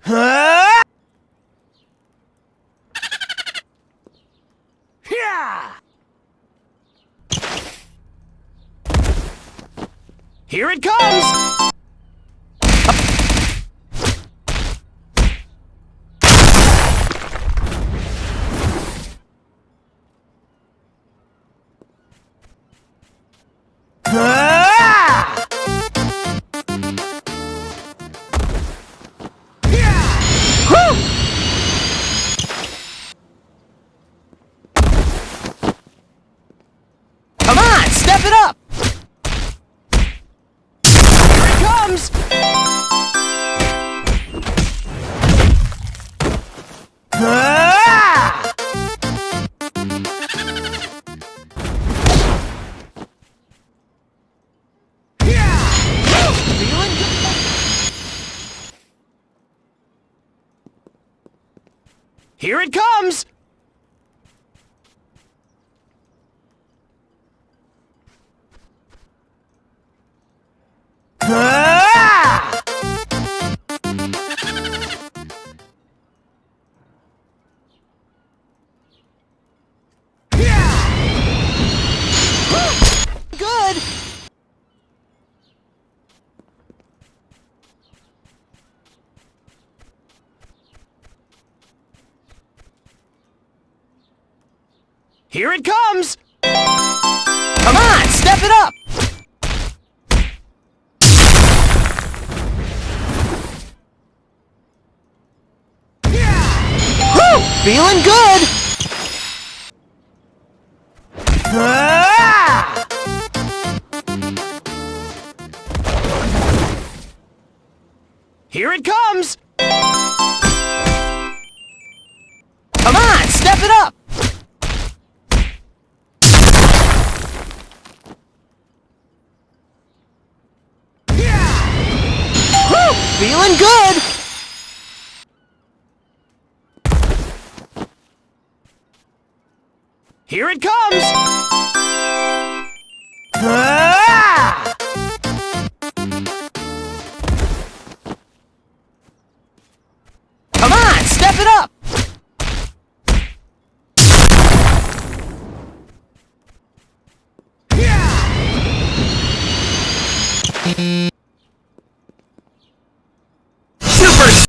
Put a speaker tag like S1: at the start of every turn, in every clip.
S1: Huh? Yeah! Here it comes! Come on, step it up! Here it comes! Feeling good? Here it comes! Here it comes! Come on, step it up! Whew, feeling good! Ah! Here it comes! Come on, step it up! Whew, feeling good! Here it comes! Ah! Come on, step it up! Super!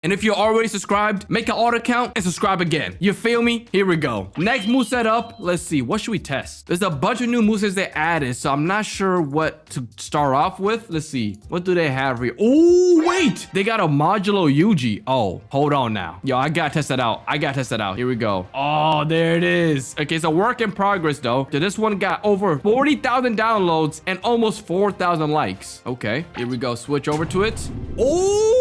S2: And if you're already subscribed, make an auto count and subscribe again. You feel me? Here we go. Next moveset up. Let's see. What should we test? There's a bunch of new movesets they added, so I'm not sure what to start off with. Let's see. What do they have here? Oh, wait. They got a modulo Yuji. Oh, hold on now. Yo, I gotta test that out. Here we go. Oh, there it is. Okay, so work in progress, though. So this one got over 40,000 downloads and almost 4,000 likes. Okay, here we go. Switch over to it. Oh!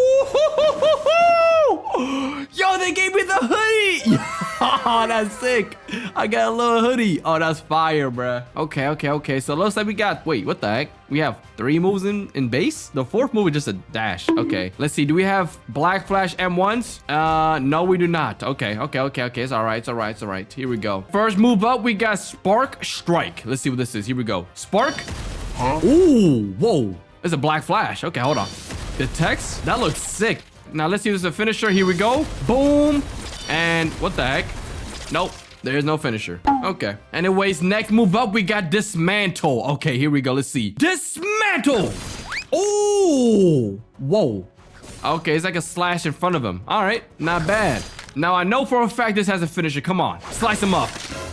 S2: Yo, they gave me the hoodie. Oh, that's sick. I got a little hoodie. Oh, that's fire, bruh. Okay. So it looks like we got, wait, what the heck? We have 3 moves in base? The 4th move is just a dash. Okay, let's see. Do we have Black Flash M1s? No, we do not. Okay. It's all right. Here we go. First move up, we got Spark Strike. Let's see what this is. Here we go. Spark. Huh? Ooh, whoa. It's a Black Flash. Okay, hold on. The text? That looks sick. Now let's see if there's a finisher. Here we go. Boom. And what the heck? Nope. There's no finisher. Okay. Anyways, next move up, we got Dismantle. Okay, here we go. Let's see. Dismantle. Oh. Whoa. Okay, it's like a slash in front of him. All right. Not bad. Now I know for a fact this has a finisher. Come on. Slice him up.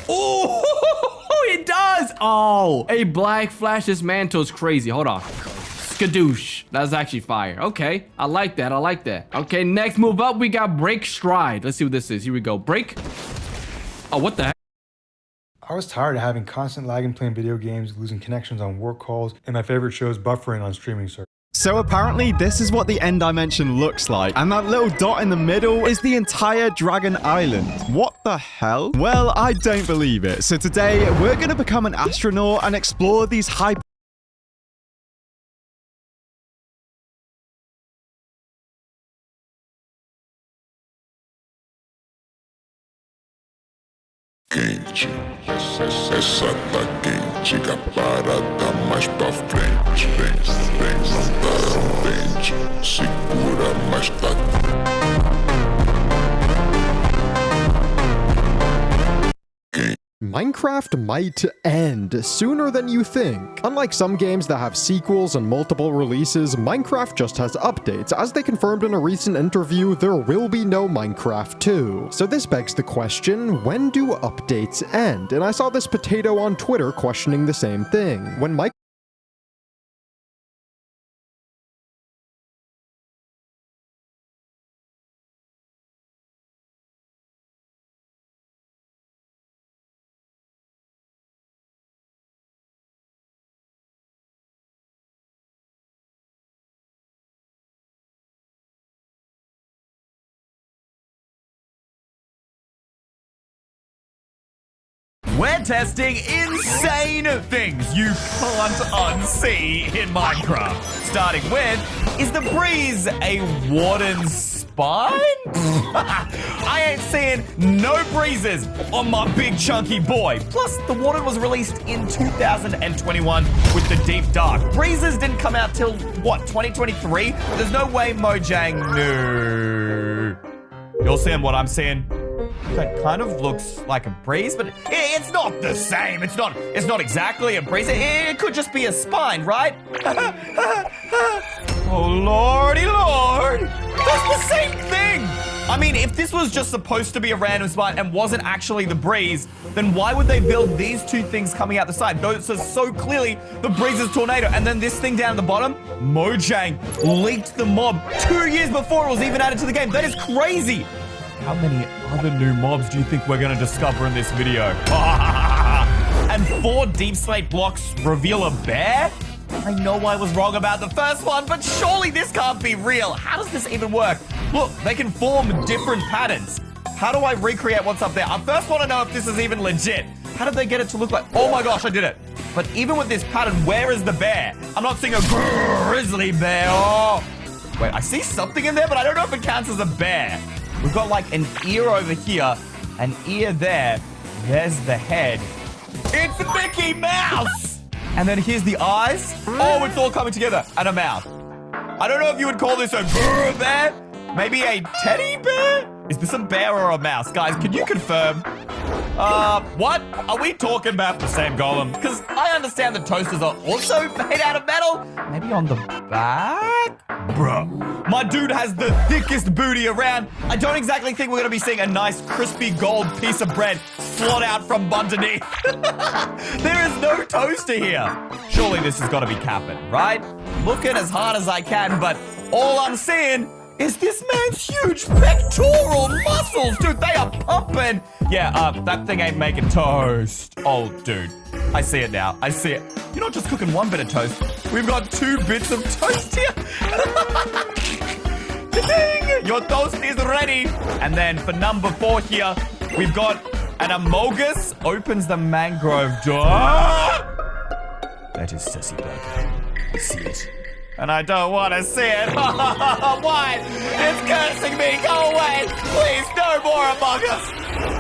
S2: Oh, it does. Oh, a Black Flash Dismantle is crazy. Hold on. Skadoosh. That's actually fire. Okay. I like that. Okay, next move up, we got Break Stride. Let's see what this is. Here we go. Break. Oh, what the heck?
S3: I was tired of having constant lag and playing video games, losing connections on work calls, and my favorite shows buffering on streaming services.
S4: So apparently this is what the end dimension looks like, and that little dot in the middle is the entire Dragon Island. What the hell? Well, I don't believe it. So today, we're gonna become an astronaut and explore these high
S5: quente, essa tá quente, que a parada mais pra frente, vem, não dá um dente, segura, mas tá
S6: Minecraft might end sooner than you think. Unlike some games that have sequels and multiple releases, Minecraft just has updates. As they confirmed in a recent interview, there will be no Minecraft 2. So this begs the question, when do updates end? And I saw this potato on Twitter questioning the same thing. When
S1: We're testing insane things you can't unsee in Minecraft. Starting with, is the breeze a warden spine? I ain't seeing no breezes on my big chunky boy. Plus, the warden was released in 2021 with the Deep Dark. Breezes didn't come out till, what, 2023? There's no way Mojang knew. You're seeing what I'm seeing? That kind of looks like a breeze, but it's not the same. It's not exactly a breeze. It could just be a spine, right? Oh, lordy lord. That's the same thing. I mean, if this was just supposed to be a random spine and wasn't actually the breeze, then why would they build these two things coming out the side? Those are so clearly the breeze's tornado. And then this thing down at the bottom, Mojang leaked the mob 2 years before it was even added to the game. That is crazy. How many other new mobs do you think we're going to discover in this video? And 4 deep slate blocks reveal a bear? I know I was wrong about the first one, but surely this can't be real. How does this even work? Look, they can form different patterns. How do I recreate what's up there? I first want to know if this is even legit. How did they get it to look like? Oh my gosh, I did it. But even with this pattern, where is the bear? I'm not seeing a grizzly bear. Oh. Wait, I see something in there, but I don't know if it counts as a bear. We've got like an ear over here, an ear there. There's the head. It's Mickey Mouse! And then here's the eyes. Oh, it's all coming together. And a mouth. I don't know if you would call this a bear. Maybe a teddy bear? Is this a bear or a mouse? Guys, can you confirm? What? Are we talking about the same golem? Because I understand the toasters are also made out of metal. Maybe on the back? Bruh. My dude has the thickest booty around. I don't exactly think we're going to be seeing a nice crispy gold piece of bread slot out from underneath. There is no toaster here. Surely this has got to be capping, right? Looking as hard as I can, but all I'm seeing is this man's huge pectoral muscles. Dude, they are pumping. Yeah, that thing ain't making toast. Oh, dude. I see it now. I see it. You're not just cooking one bit of toast. We've got 2 bits of toast here. Ding! Your toast is ready. And then for number 4 here, we've got an Amogus opens the mangrove door. That is Sissy Burger. I see it. And I don't want to see it. Why? It's cursing me. Go away. Please, no more Among Us.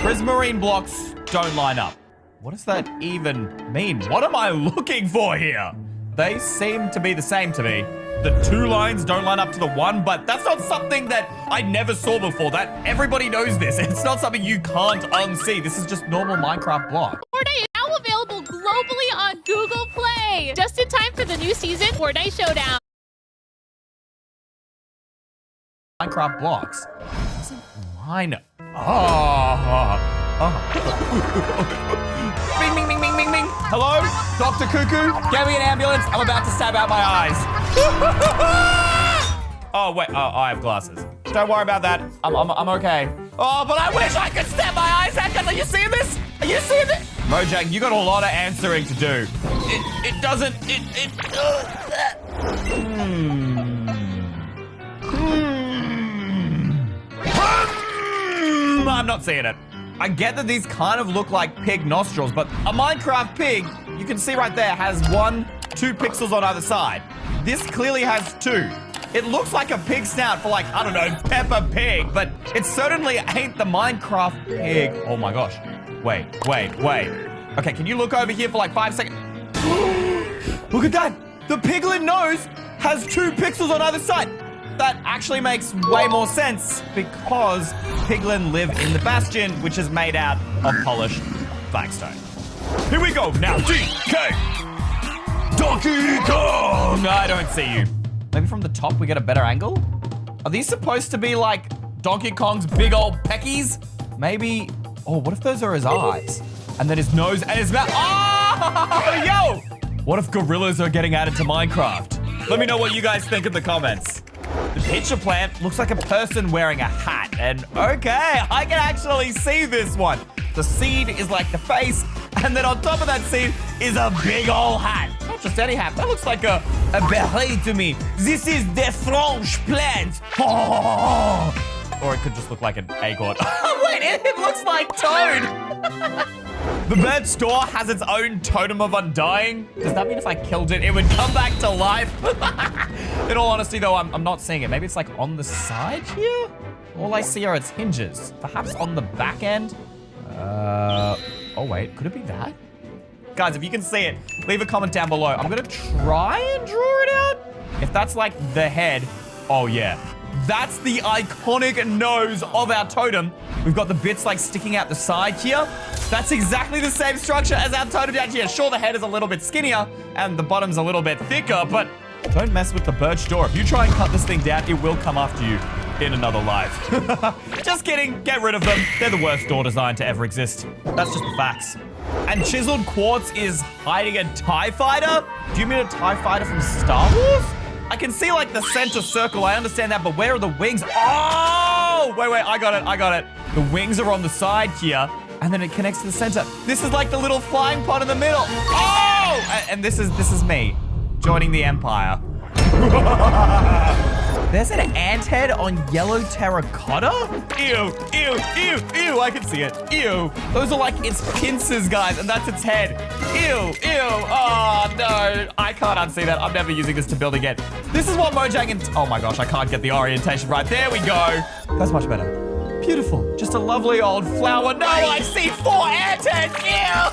S1: Prismarine blocks don't line up. What does that even mean? What am I looking for here? They seem to be the same to me. The 2 lines don't line up to the 1, but that's not something that I never saw before. That everybody knows this. It's not something you can't unsee. This is just normal Minecraft block.
S7: Fortnite is now available globally on Google Play. Just in time for the new season, Fortnite Showdown.
S1: Minecraft blocks. Doesn't line up. Bing, bing, bing, bing, bing, bing. Hello? Dr. Cuckoo? Get me an ambulance. I'm about to stab out my eyes. Oh, wait. Oh, I have glasses. Don't worry about that. I'm okay. Oh, but I wish I could stab my eyes out. Are you seeing this? Are you seeing this? Mojang, you got a lot of answering to do. It doesn't... I'm not seeing it. I get that these kind of look like pig nostrils, but a Minecraft pig, you can see right there, has 1, 2 pixels on either side. This clearly has 2. It looks like a pig snout for like, I don't know, Peppa Pig, but it certainly ain't the Minecraft pig. Oh my gosh. Wait. Okay, can you look over here for like 5 seconds? Look at that. The piglet nose has 2 pixels on either side. That actually makes way more sense because piglin live in the bastion, which is made out of polished flagstone. Here we go now. DK! Donkey Kong! I don't see you. Maybe from the top we get a better angle? Are these supposed to be like Donkey Kong's big old peckies? Maybe... Oh, what if those are his eyes? And then his nose and his mouth... Oh, yo! What if gorillas are getting added to Minecraft? Let me know what you guys think in the comments. The pitcher plant looks like a person wearing a hat. And okay, I can actually see this one. The seed is like the face. And then on top of that seed is a big old hat. Not just any hat. That looks like a beret to me. This is the French plant. Oh. Or it could just look like an acorn. Wait, it looks like Toad. The bird store has its own totem of undying. Does that mean if I killed it, it would come back to life? In all honesty, though, I'm not seeing it. Maybe it's like on the side here? All I see are its hinges. Perhaps on the back end? Oh, wait. Could it be that? Guys, if you can see it, leave a comment down below. I'm going to try and draw it out. If that's like the head, oh, yeah. That's the iconic nose of our totem. We've got the bits like sticking out the side here. That's exactly the same structure as our totem down here. Sure, the head is a little bit skinnier and the bottom's a little bit thicker, but don't mess with the birch door. If you try and cut this thing down, it will come after you in another life. Just kidding. Get rid of them. They're the worst door design to ever exist. That's just the facts. And chiseled quartz is hiding a TIE fighter? Do you mean a TIE fighter from Star Wars? I can see like the center circle, I understand that, but where are the wings? Oh! Wait, I got it. The wings are on the side here, and then it connects to the center. This is like the little flying pod in the middle. Oh! And this is me, joining the Empire. There's an ant head on yellow terracotta? Ew, I can see it. Ew. Those are like its pincers, guys, and that's its head. Ew. Oh, no. I can't unsee that. I'm never using this to build again. This is what Mojang... Oh, my gosh. I can't get the orientation right. There we go. That's much better. Beautiful. Just a lovely old flower. No, I see 4 ant heads. Ew.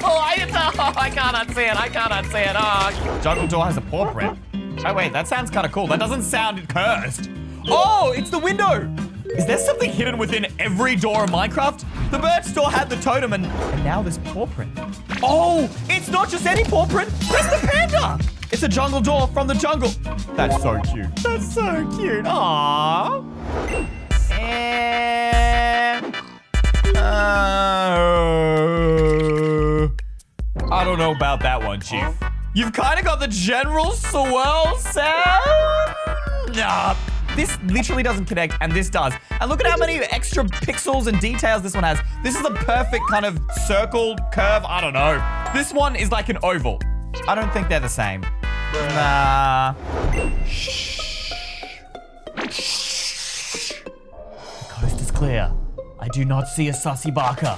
S1: I can't unsee it. Oh, Jungle Door has a paw print. Oh, wait. That sounds kind of cool. That doesn't sound cursed. Oh, it's the window. Is there something hidden within every door in Minecraft? The bird store had the totem and now this paw print. Oh, it's not just any paw print. It's the panda. It's a jungle door from the jungle. That's so cute. That's so cute. Aww. And... I don't know about that one, Chief. You've kind of got the general swirl sound. Nah, this literally doesn't connect, and this does. And look at how many extra pixels and details this one has. This is a perfect kind of circle, curve, I don't know. This one is like an oval. I don't think they're the same. Nah. Shh. Shh. The coast is clear. I do not see a sussy barker.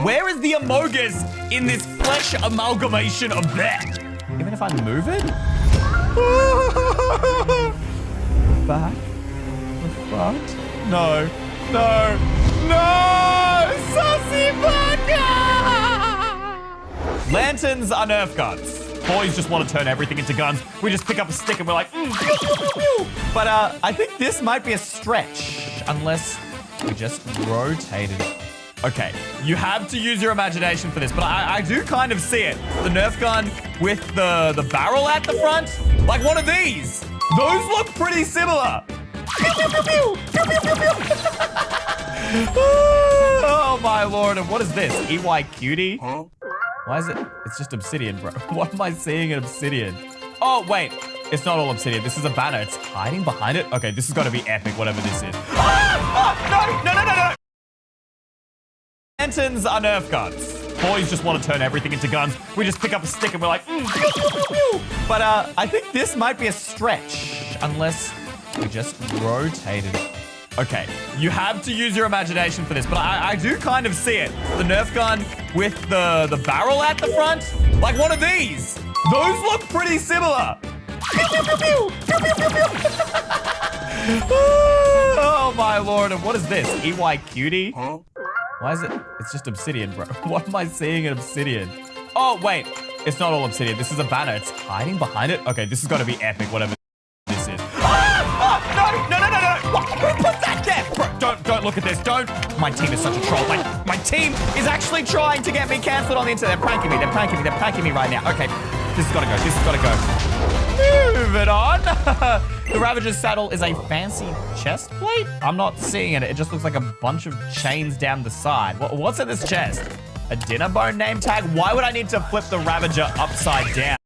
S1: Where is the Amogus in this flesh amalgamation of that? Even if I move it? Back? The front? No. No. No! Sussy barker! Lanterns are Nerf guns. Boys just want to turn everything into guns. We just pick up a stick and we're like, pew, pew, pew, pew. But I think this might be a stretch. Unless we just rotated it. Okay, you have to use your imagination for this, but I do kind of see it. The Nerf gun with the barrel at the front. Like one of these. Those look pretty similar. Pew, pew, pew, pew. Pew, pew, pew, pew. Oh my lord, and what is this? EY Cutie? Why is it? It's just obsidian, bro. What am I seeing in obsidian? Oh, wait. It's not all obsidian. This is a banner. It's hiding behind it. Okay, this has got to be epic, whatever this is. Ah! Oh, no, no, no, no, no. Lanterns are Nerf guns. Boys just want to turn everything into guns. We just pick up a stick and we're like, pew, pew, pew, pew. But I think this might be a stretch. Unless we just rotated it. Okay, you have to use your imagination for this, but I do kind of see it. The Nerf gun with the barrel at the front. Like one of these. Those look pretty similar. Pew, pew, pew, pew. Pew, pew, pew, pew. Oh my lord, and what is this? EY Cutie? Why is it? It's just obsidian, bro. What am I seeing in obsidian? Oh, wait. It's not all obsidian. This is a banner. It's hiding behind it. Okay, this has got to be epic, whatever this is. Ah! Oh, no, no, no, no, no. What? Who put that there? Bro, don't look at this. Don't. My team is such a troll. My team is actually trying to get me cancelled on the internet. They're pranking me. They're pranking me. They're pranking me right now. Okay, this has got to go. This has got to go. Moving on. The Ravager's saddle is a fancy chest plate. I'm not seeing it. It just looks like a bunch of chains down the side. What's in this chest? A dinner bone name tag? Why would I need to flip the Ravager upside down?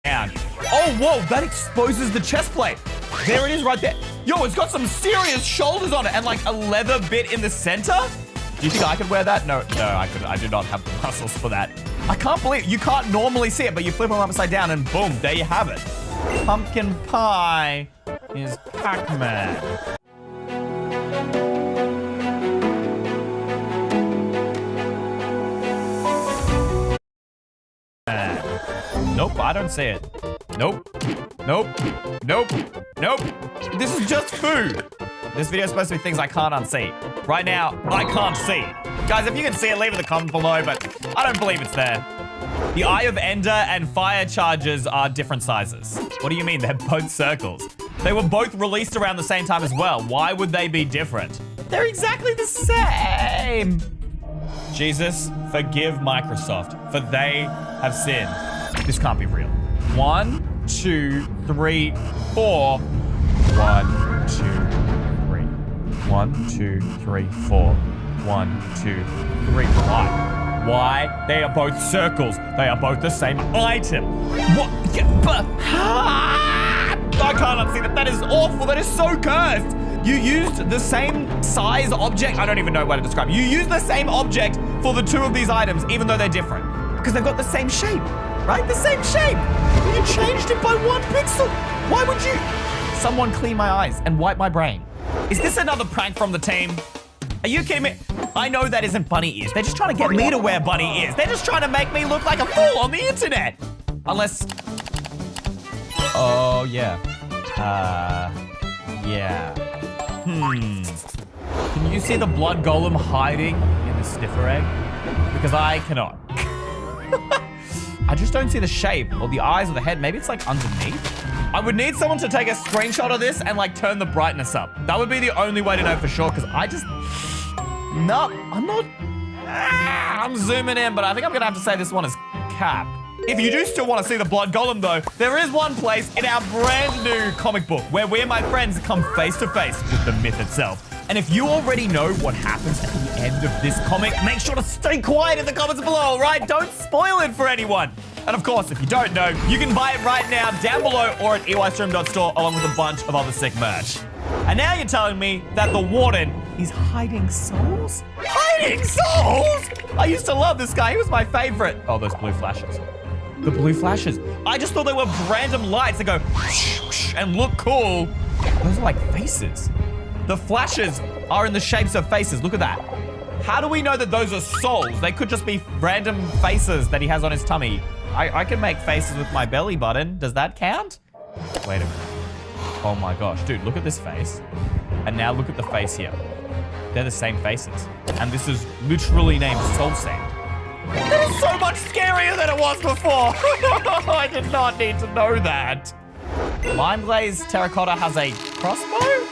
S1: down. Oh, whoa, that exposes the chest plate. There it is right there. Yo, it's got some serious shoulders on it and like a leather bit in the center. Do you think I could wear that? No, I do not have the muscles for that. I can't believe you can't normally see it, but you flip them upside down and boom, there you have it. Pumpkin pie is Pac-Man. Nope, I don't see it. Nope. Nope. Nope. Nope. This is just food. This video is supposed to be things I can't unsee. Right now, I can't see. Guys, if you can see it, leave it in the comments below, but I don't believe it's there. The Eye of Ender and fire charges are different sizes. What do you mean? They're both circles. They were both released around the same time as well. Why would they be different? They're exactly the same. Jesus, forgive Microsoft, for they have sinned. This can't be real. 1, 2, 3, 4. 1, 2, 3. 1, 2, 3, 4. 1, 2, 3. Why? They are both circles. They are both the same item. What? Yeah, but I can't unsee that. That is awful. That is so cursed. You used the same size object. I don't even know what to describe. You used the same object for the two of these items, even though they're different. Because they've got the same shape, right? The same shape. You changed it by 1 pixel. Why would you? Someone clean my eyes and wipe my brain. Is this another prank from the team? Are you kidding me? I know that isn't bunny ears. They're just trying to get me to wear bunny ears. They're just trying to make me look like a fool on the internet. Unless... Oh, yeah. Yeah. Can you see the blood golem hiding in the sniffer egg? Because I cannot. I just don't see the shape or the eyes or the head. Maybe it's like underneath. I would need someone to take a screenshot of this and like turn the brightness up. That would be the only way to know for sure, because I just... No, I'm not... I'm zooming in, but I think I'm gonna have to say this one is cap. If you do still want to see the blood golem though, there is one place in our brand new comic book where we and my friends come face to face with the myth itself. And if you already know what happens at the end of this comic, make sure to stay quiet in the comments below, all right? Don't spoil it for anyone. And of course, if you don't know, you can buy it right now down below or at eystream.store along with a bunch of other sick merch. And now you're telling me that the warden is hiding souls? Hiding souls? I used to love this guy. He was my favorite. Oh, those blue flashes. The blue flashes. I just thought they were random lights that go and look cool. Those are like faces. The flashes are in the shapes of faces. Look at that. How do we know that those are souls? They could just be random faces that he has on his tummy. I can make faces with my belly button. Does that count? Wait a minute. Oh my gosh. Dude, look at this face. And now look at the face here. They're the same faces. And this is literally named Soul Sand. That is so much scarier than it was before. I did not need to know that. Lime Glaze Terracotta has a crossbow?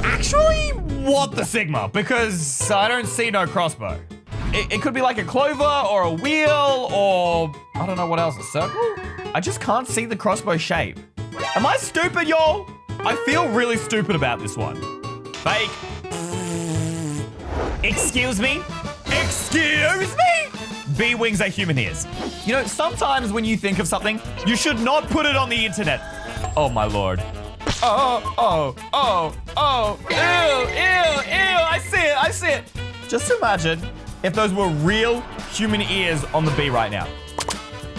S1: Actually, what the Sigma? Because I don't see no crossbow. It could be like a clover or a wheel or I don't know what else, a circle? I just can't see the crossbow shape. Am I stupid, y'all? I feel really stupid about this one. Fake. Excuse me? Excuse me? Bee wings are human ears. You know, sometimes when you think of something, you should not put it on the internet. Oh my lord. Oh, ew, I see it. Just imagine if those were real human ears on the bee right now.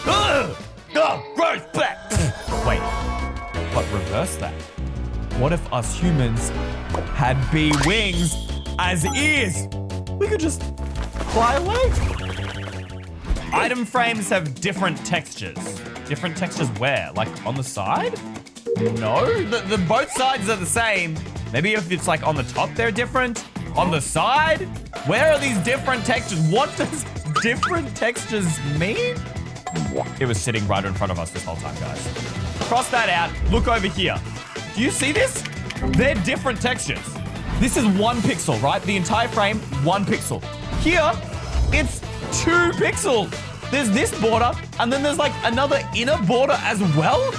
S1: Ugh! Oh, gross! Wait, but reverse that. What if us humans had bee wings as ears? We could just fly away. Item frames have different textures. Different textures where? Like on the side? No, the both sides are the same. Maybe if it's like on the top, they're different. On the side? Where are these different textures? What does different textures mean? It was sitting right in front of us this whole time, guys. Cross that out. Look over here. Do you see this? They're different textures. This is 1 pixel, right? The entire frame, 1 pixel. Here, it's 2 pixels. There's this border, and then there's like another inner border as well.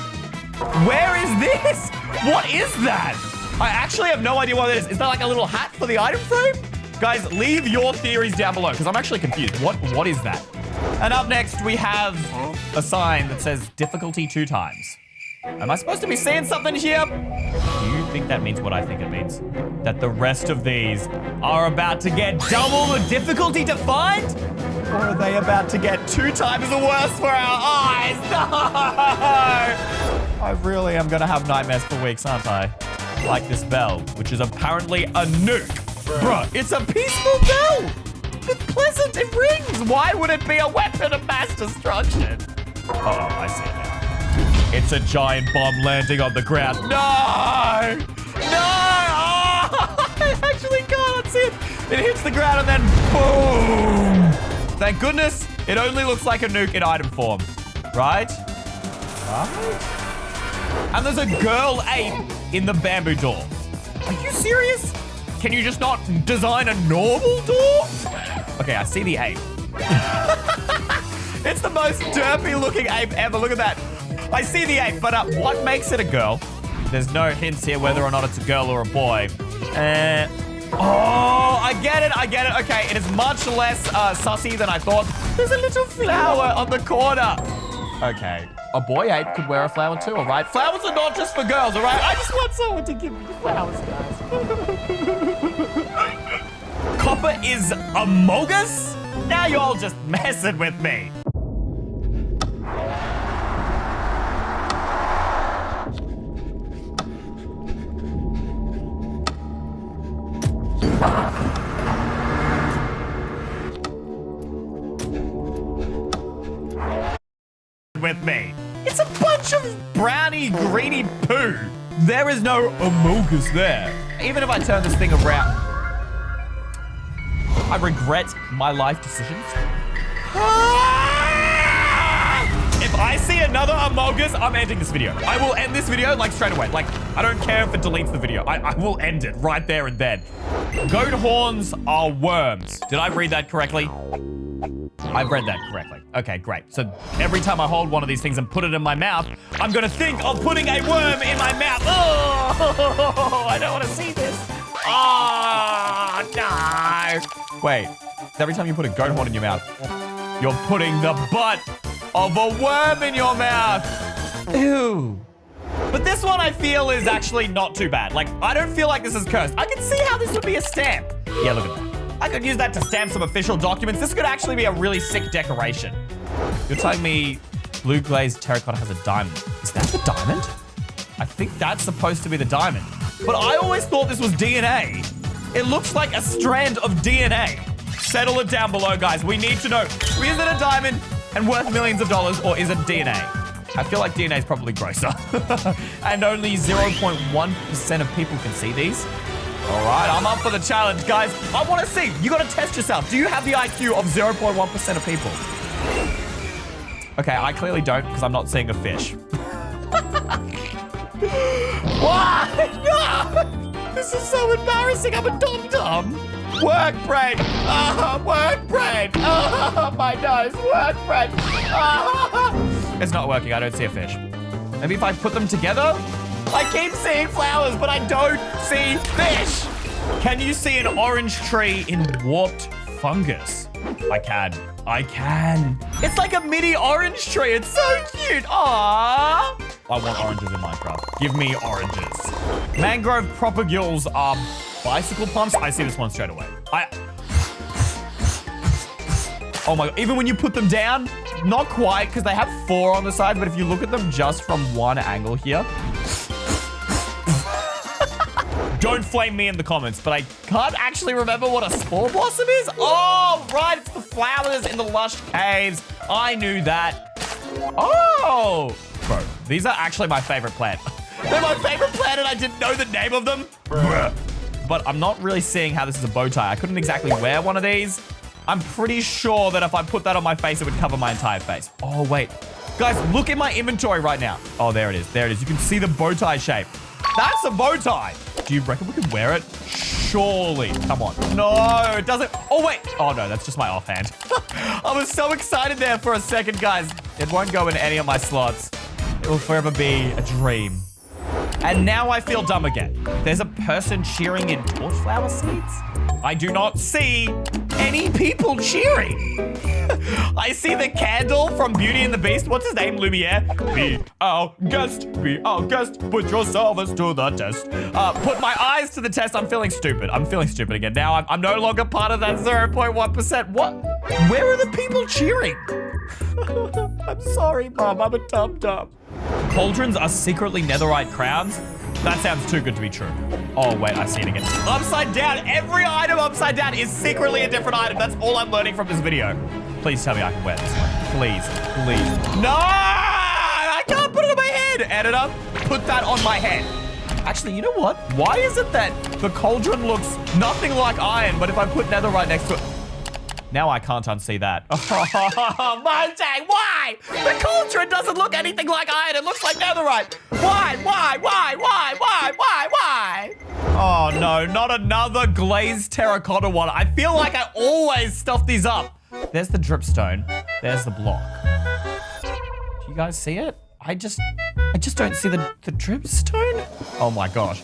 S1: Where is this? What is that? I actually have no idea what that is. Is that like a little hat for the item frame? Guys, leave your theories down below because I'm actually confused. What is that? And up next, we have a sign that says difficulty 2 times. Am I supposed to be seeing something here? Do you think that means what I think it means? That the rest of these are about to get double the difficulty to find? Or are they about to get 2 times the worse for our eyes? No! I really am gonna have nightmares for weeks, aren't I? Like this bell, which is apparently a nuke. Bruh, it's a peaceful bell with pleasant rings. Why would it be a weapon of mass destruction? Uh-oh, I see it now. It's a giant bomb landing on the ground. No! No! Oh, I actually can't see it. It hits the ground and then boom! Thank goodness it only looks like a nuke in item form. Right? Right? And there's a girl ape in the bamboo door. Are you serious? Can you just not design a normal door? Okay, I see the ape. It's the most derpy looking ape ever. Look at that. I see the ape, but what makes it a girl? There's no hints here whether or not it's a girl or a boy. Oh, I get it. Okay, it is much less sussy than I thought. There's a little flower on the corner. Okay, a boy ape could wear a flower too, all right? Flowers are not just for girls, all right? I just want someone to give me flowers, guys. Copper is Amogus? Now you're all just messing with me. With me. It's a bunch of browny, greeny poo. There is no Amogus there. Even if I turn this thing around, I regret my life decisions. If I see another Amogus, I'm ending this video. I will end this video like straight away. Like, I don't care if it deletes the video. I will end it right there and then. Goat horns are worms. Did I read that correctly? I've read that correctly. Okay, great. So every time I hold one of these things and put it in my mouth, I'm gonna think of putting a worm in my mouth. Oh, I don't want to see this. Oh, no. Wait, every time you put a goat horn in your mouth, you're putting the butt of a worm in your mouth. Ew. But this one I feel is actually not too bad. Like, I don't feel like this is cursed. I can see how this would be a stamp. Yeah, look at that. I could use that to stamp some official documents. This could actually be a really sick decoration. You're telling me blue glazed terracotta has a diamond. Is that the diamond? I think that's supposed to be the diamond. But I always thought this was DNA. It looks like a strand of DNA. Settle it down below, guys. We need to know. Is it a diamond and worth millions of dollars, or is it DNA? I feel like DNA is probably grosser. And only 0.1% of people can see these. All right, I'm up for the challenge, guys. I want to see. You got to test yourself. Do you have the IQ of 0.1% of people? Okay, I clearly don't because I'm not seeing a fish. Why? No! This is so embarrassing. I'm a dum-dum. Work brain. Work brain. My nose. Work brain. It's not working. I don't see a fish. Maybe if I put them together? I keep seeing flowers, but I don't see fish. Can you see an orange tree in warped fungus? I can. It's like a mini orange tree. It's so cute. Aww. I want oranges in Minecraft. Give me oranges. Mangrove propagules are bicycle pumps. I see this one straight away. Oh my God. Even when you put them down, not quite, because they have 4 on the side, but if you look at them just from one angle here, don't flame me in the comments, but I can't actually remember what a spore blossom is. Oh, right. It's the flowers in the lush caves. I knew that. Oh. Bro, these are actually my favorite plant. They're my favorite plant and I didn't know the name of them. But I'm not really seeing how this is a bow tie. I couldn't exactly wear one of these. I'm pretty sure that if I put that on my face, it would cover my entire face. Oh, wait. Guys, look at my inventory right now. Oh, there it is. There it is. You can see the bow tie shape. That's a bow tie. Do you reckon we could wear it? Surely. Come on. No, it doesn't. Oh, wait. Oh, no, that's just my offhand. I was so excited there for a second, guys. It won't go in any of my slots. It will forever be a dream. And now I feel dumb again. There's a person cheering in torchflower seeds. I do not see any people cheering. I see the candle from Beauty and the Beast. What's his name? Lumiere. Be our guest. Be our guest. Put your service to the test. Put my eyes to the test. I'm feeling stupid. I'm feeling stupid again. Now I'm no longer part of that 0.1%. What? Where are the people cheering? I'm sorry, Mom. I'm a dum-dum. Cauldrons are secretly netherite crowns? That sounds too good to be true. Oh, wait, I see it again. Upside down. Every item upside down is secretly a different item. That's all I'm learning from this video. Please tell me I can wear this one. Please, please. No! I can't put it on my head. Editor, put that on my head. Actually, you know what? Why is it that the cauldron looks nothing like iron, but if I put netherite next to it, now I can't unsee that. Oh, Mojang, why? The cauldron doesn't look anything like iron. It looks like netherite. Why? Oh, no, not another glazed terracotta one. I feel like I always stuff these up. There's the dripstone. There's the block. Do you guys see it? I just don't see the dripstone. Oh, my gosh.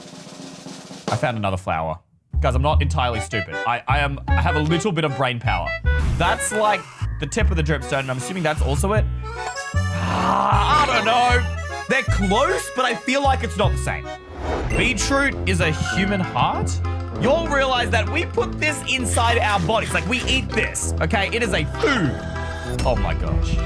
S1: I found another flower. Guys, I'm not entirely stupid. I have a little bit of brain power. That's like the tip of the dripstone, and I'm assuming that's also it. I don't know. They're close, but I feel like it's not the same. Beetroot is a human heart? You'll realize that we put this inside our bodies. Like, we eat this, okay? It is a food. Oh my gosh.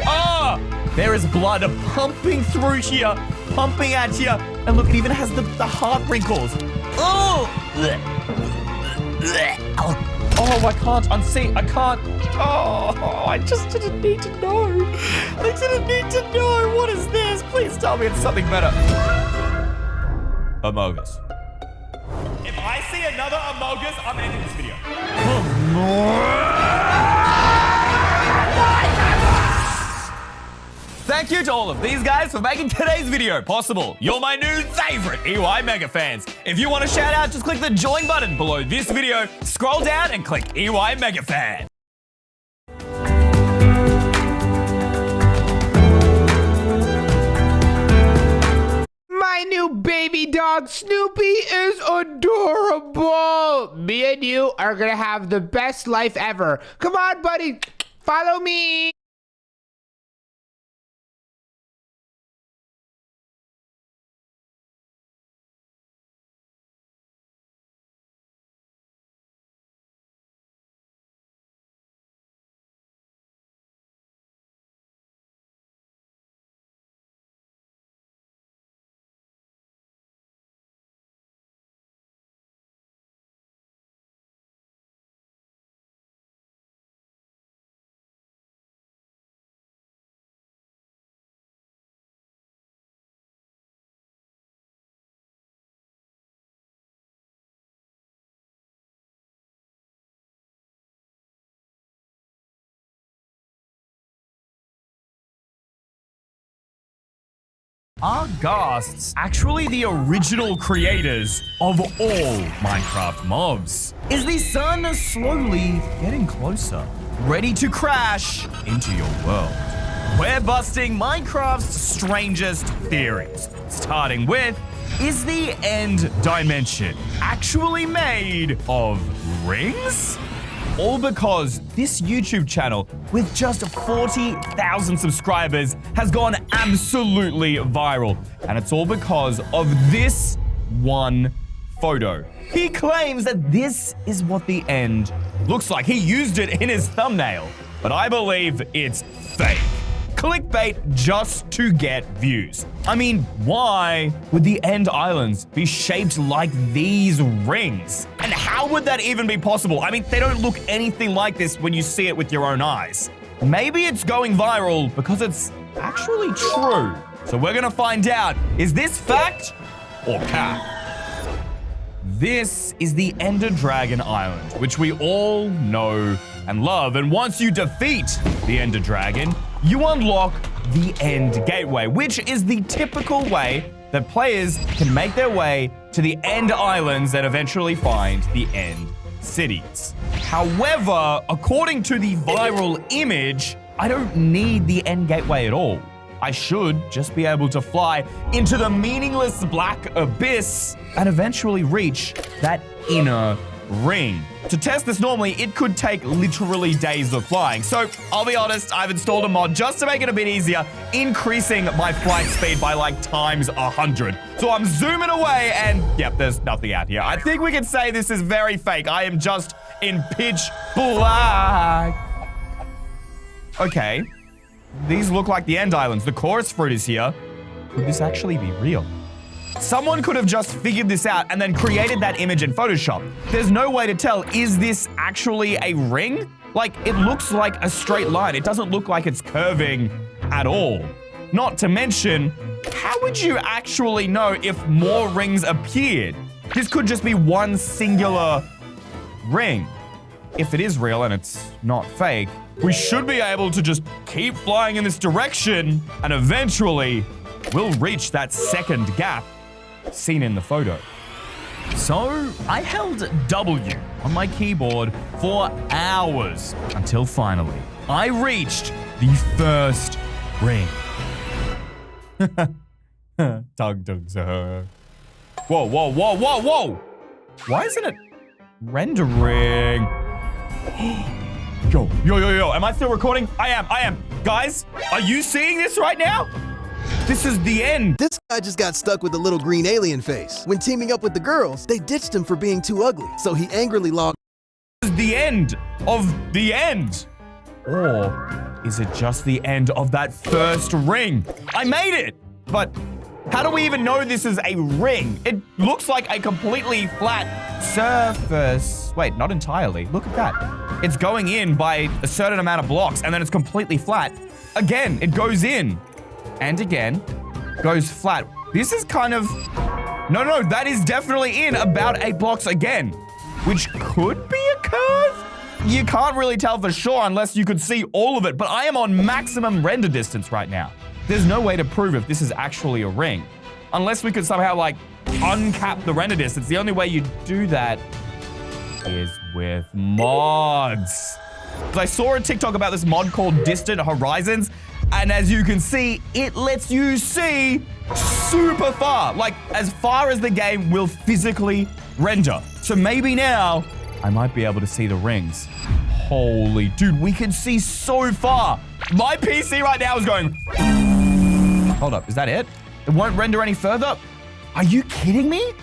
S1: Oh! There is blood pumping through here, pumping out here. And look, it even has the heart wrinkles. Oh! Oh, I can't unsee. I can't. Oh, I just didn't need to know. I didn't need to know. What is this? Please tell me it's something better. Amogus. If I see another Amogus, I'm ending this video. Thank you to all of these guys for making today's video possible. You're my new favorite EY Mega fans. If you want a shout out, just click the join button below this video, scroll down and click EY Mega Fan.
S8: My new baby dog Snoopy is adorable. Me and you are gonna have the best life ever. Come on, buddy. Follow me.
S1: Are ghasts actually the original creators of all Minecraft mobs? Is the sun slowly getting closer, ready to crash into your world? We're busting Minecraft's strangest theories, starting with, is the end dimension actually made of rings? All because this YouTube channel with just 40,000 subscribers has gone absolutely viral. And it's all because of this one photo. He claims that this is what the end looks like. He used it in his thumbnail, but I believe it's fake. Clickbait just to get views. I mean, why would the End Islands be shaped like these rings? And how would that even be possible? I mean, they don't look anything like this when you see it with your own eyes. Maybe it's going viral because it's actually true. So we're gonna find out, is this fact or cap? This is the Ender Dragon Island, which we all know and love. And once you defeat the Ender Dragon, you unlock the End Gateway, which is the typical way that players can make their way to the End Islands and eventually find the End Cities. However, according to the viral image, I don't need the End Gateway at all. I should just be able to fly into the meaningless black abyss and eventually reach that inner ring. To test this normally, it could take literally days of flying. So I'll be honest, I've installed a mod just to make it a bit easier, increasing my flight speed by like times 100. So I'm zooming away and yep, there's nothing out here. I think we can say this is very fake. I am just in pitch black. Okay. These look like the end islands. The chorus fruit is here. Could this actually be real? Someone could have just figured this out and then created that image in Photoshop. There's no way to tell, is this actually a ring? Like, it looks like a straight line. It doesn't look like it's curving at all. Not to mention, how would you actually know if more rings appeared? This could just be one singular ring. If it is real and it's not fake, we should be able to just keep flying in this direction and eventually we'll reach that second gap seen in the photo. So I held W on my keyboard for hours until finally I reached the first ring. Tug, tug, sir. Whoa, whoa, whoa, whoa, whoa! Why isn't it rendering? Yo, yo, yo, yo, am I still recording? I am. Guys, are you seeing this right now? This is the end.
S9: This guy just got stuck with a little green alien face. When teaming up with the girls, they ditched him for being too ugly, so he angrily logged.
S1: This is the end of the end. Or is it just the end of that first ring? I made it! But how do we even know this is a ring? It looks like a completely flat surface. Wait, not entirely. Look at that. It's going in by a certain amount of blocks, and then it's completely flat. Again, it goes in. And again, goes flat. This is kind of... No, that is definitely in about 8 blocks again, which could be a curve? You can't really tell for sure unless you could see all of it, but I am on maximum render distance right now. There's no way to prove if this is actually a ring. Unless we could somehow, like, uncap the render distance. The only way you do that is with mods. I saw a TikTok about this mod called Distant Horizons, and as you can see, it lets you see super far, like as far as the game will physically render. So maybe now I might be able to see the rings. Holy dude, we can see so far. My PC right now is going... Hold up, is that it? It won't render any further? Are you kidding me?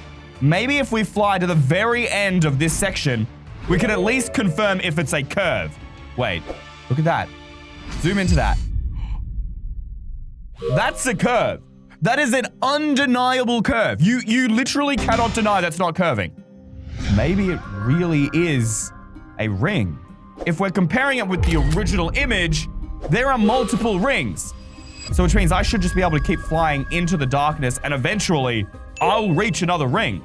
S1: Maybe if we fly to the very end of this section, we can at least confirm if it's a curve. Wait, look at that. Zoom into that. That's a curve. That is an undeniable curve. You literally cannot deny that's not curving. Maybe it really is a ring. If we're comparing it with the original image, there are multiple rings. So which means I should just be able to keep flying into the darkness and eventually I'll reach another ring.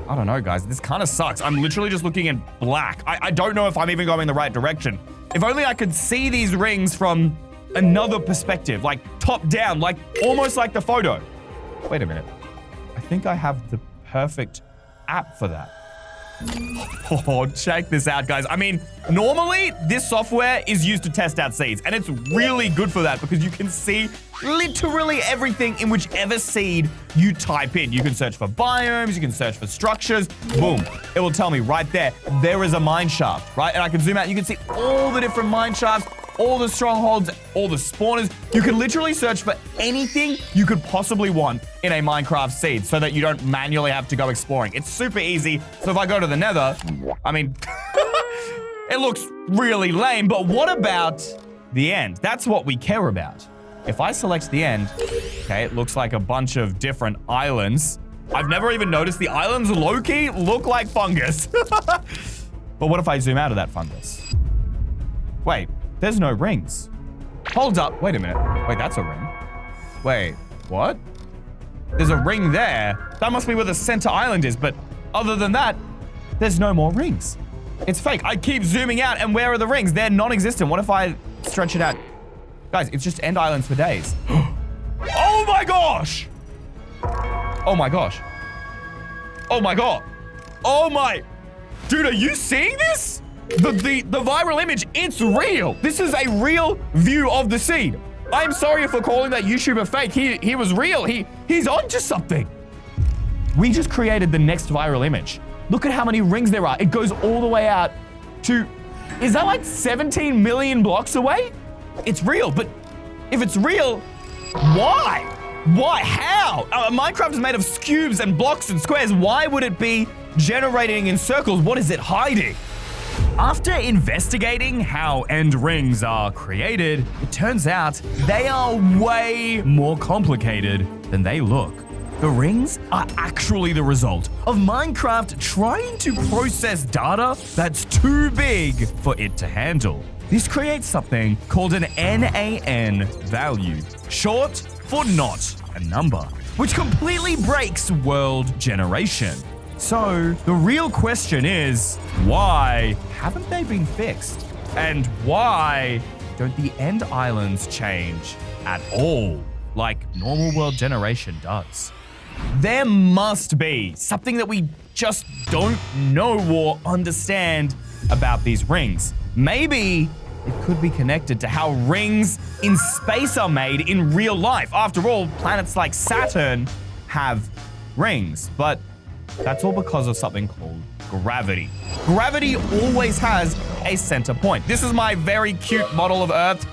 S1: I don't know, guys. This kind of sucks. I'm literally just looking in black. I don't know if I'm even going the right direction. If only I could see these rings from another perspective, like top down, like almost like the photo. Wait a minute. I think I have the perfect app for that. Oh, check this out, guys. I mean, normally this software is used to test out seeds, and it's really good for that because you can see literally everything in whichever seed you type in. You can search for biomes, you can search for structures, boom. It will tell me right there is a mine shaft, right? And I can zoom out, you can see all the different mine shafts, all the strongholds, all the spawners. You can literally search for anything you could possibly want in a Minecraft seed so that you don't manually have to go exploring. It's super easy. So if I go to the Nether, I mean, it looks really lame, but what about the end? That's what we care about. If I select the end, okay, it looks like a bunch of different islands. I've never even noticed the islands low-key look like fungus. But what if I zoom out of that fungus? Wait. There's no rings. Hold up. Wait a minute. Wait, that's a ring. Wait, what? There's a ring there. That must be where the center island is, but other than that, there's no more rings. It's fake. I keep zooming out, and where are the rings? They're non-existent. What if I stretch it out? Guys, it's just end islands for days. Oh my gosh! Oh my gosh. Oh my god. Oh my... Dude, are you seeing this? The viral image, it's real. This is a real view of the seed. I'm sorry for calling that YouTuber fake. He was real. He's onto something. We just created the next viral image. Look at how many rings there are. It goes all the way out to, is that like 17 million blocks away? It's real, but if it's real, why? Why? How? Minecraft is made of cubes and blocks and squares. Why would it be generating in circles? What is it hiding? After investigating how end rings are created, it turns out they are way more complicated than they look. The rings are actually the result of Minecraft trying to process data that's too big for it to handle. This creates something called an NaN value, short for not a number, which completely breaks world generation. So the real question is, why haven't they been fixed? And why don't the end islands change at all, like normal world generation does? There must be something that we just don't know or understand about these rings. Maybe it could be connected to how rings in space are made in real life. After all, planets like Saturn have rings, but that's all because of something called gravity. Gravity always has a center point. This is my very cute model of Earth.